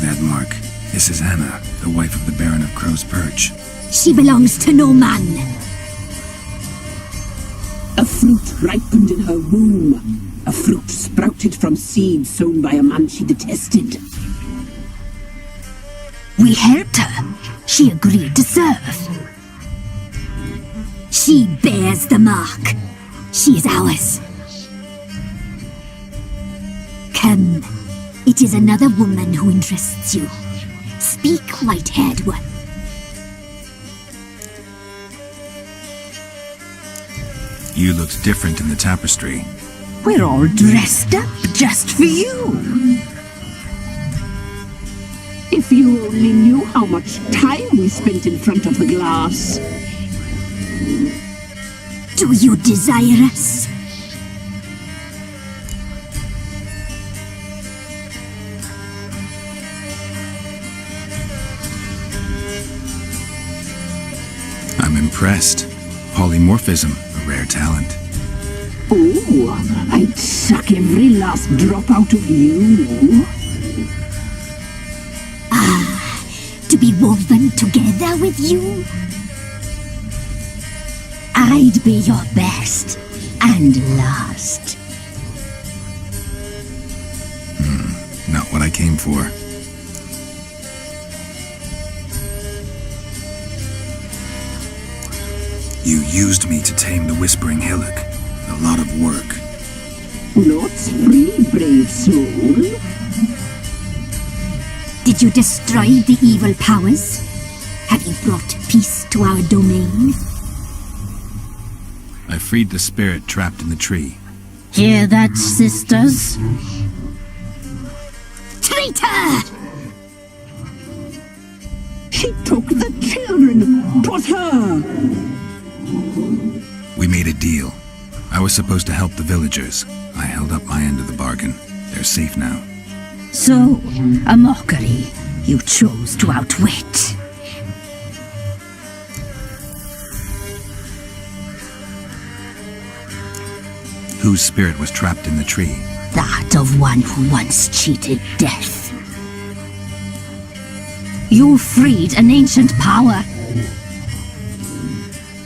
that mark. This is Anna, the wife of the Baron of Crow's Perch. She belongs to no man. A fruit ripened in her womb. A fruit sprouted from seeds sown by a man she detested. We helped her. She agreed to serve. She bears the mark. She is ours. Come. It is another woman who interests you. Speak, white-haired one. You looked different in the tapestry. We're all dressed up just for you. If you only knew how much time we spent in front of the glass. Do you desire us? I'm impressed. Polymorphism, a rare talent. Oh, I'd suck every last drop out of you. To be woven together with you? I'd be your best and last. Not what I came for. You used me to tame the Whispering Hillock. A lot of work. Lots free, brave soul. Did you destroy the evil powers? Have you brought peace to our domain? I freed the spirit trapped in the tree. Hear that, sisters? Traitor! She took the children. 'Twas her. We made a deal. I was supposed to help the villagers. I held up my end of the bargain. They're safe now. So, a mockery you chose to outwit. Whose spirit was trapped in the tree? That of one who once cheated death. You freed an ancient power.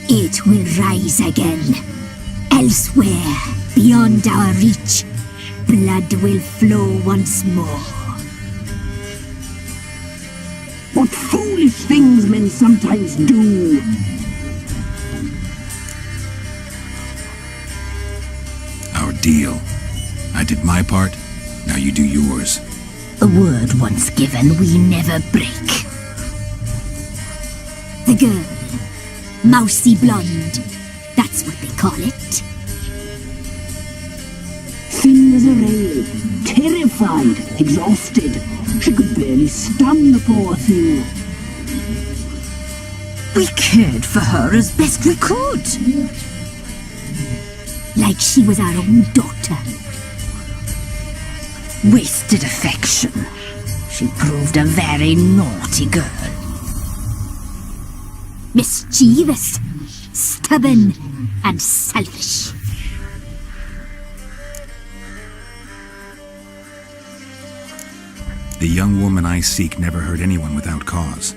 It will rise again. Elsewhere, beyond our reach, blood will flow once more. What foolish things men sometimes do. Our deal. I did my part, now you do yours. A word once given we never break. The girl. Mousy blonde. That's what they call it. Thin as a rail, terrified, exhausted. She could barely stand, the poor thing. We cared for her as best we could. Like she was our own daughter. Wasted affection. She proved a very naughty girl. Mischievous, stubborn, and selfish. The young woman I seek never hurt anyone without cause.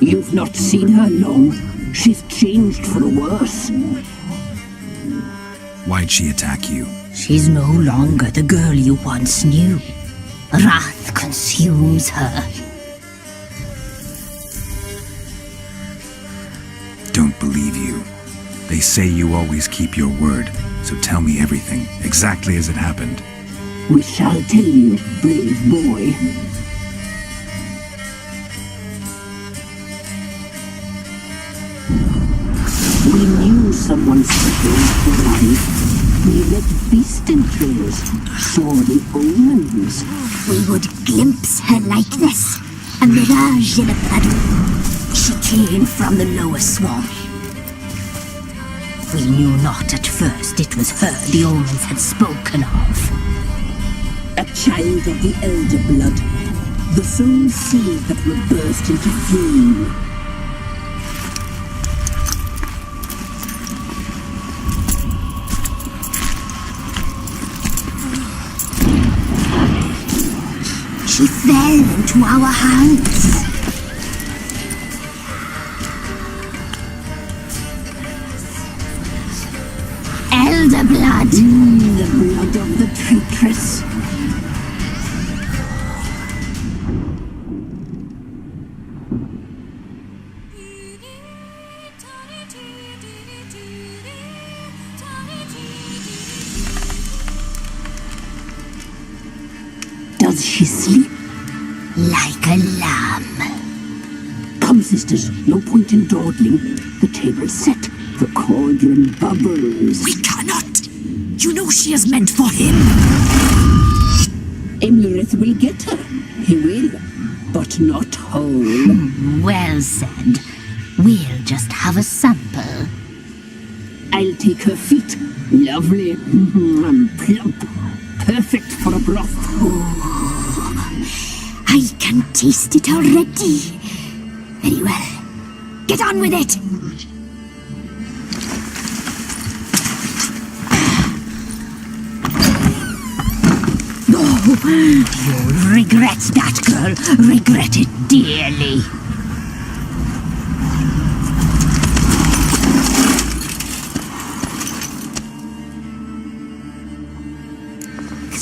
You've not seen her long. She's changed for the worse. Why'd she attack you? She's no longer the girl you once knew. Wrath consumes her. Don't believe you. They say you always keep your word, so tell me everything, exactly as it happened. We shall tell you, brave boy. We knew someone supposed to life. We read beast entrails, saw the omens. We would glimpse her likeness, a mirage in a puddle. She came from the lower swamp. We knew not at first it was her the omens had spoken of. A child of the elder blood, the soul seed that will burst into flame. She fell into our hands. Elder blood. The blood of the traitress. Does she sleep? Like a lamb. Come, sisters, no point in dawdling. The table's set. The cauldron bubbles. We cannot. You know she is meant for him. Emlyrith will get her. He will, but not whole. Well said. We'll just have a sample. I'll take her feet. Lovely. And plump. Perfect for a broth. I can taste it already. Very well. Get on with it. You'll regret that, girl. Regret it dearly.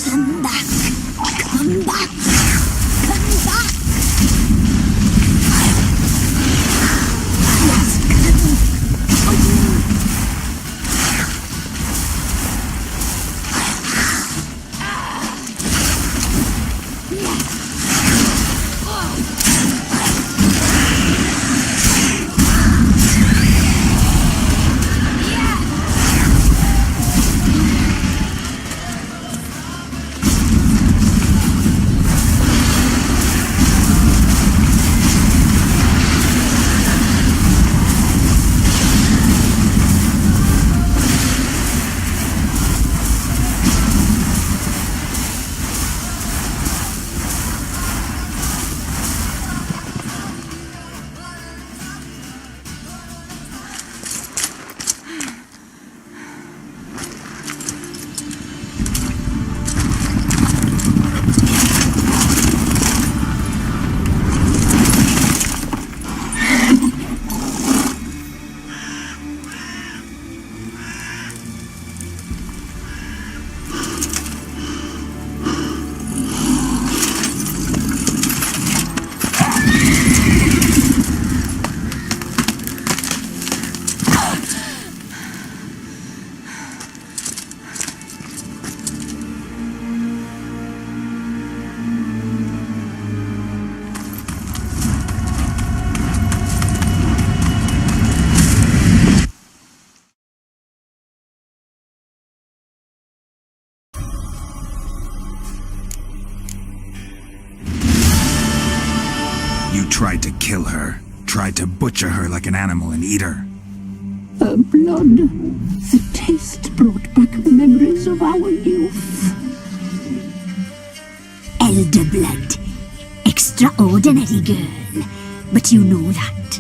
Come back. Come back. Come back. You tried to kill her, tried to butcher her like an animal and eat her. Her blood. The taste brought back memories of our youth. Elder blood. Extraordinary girl. But you know that.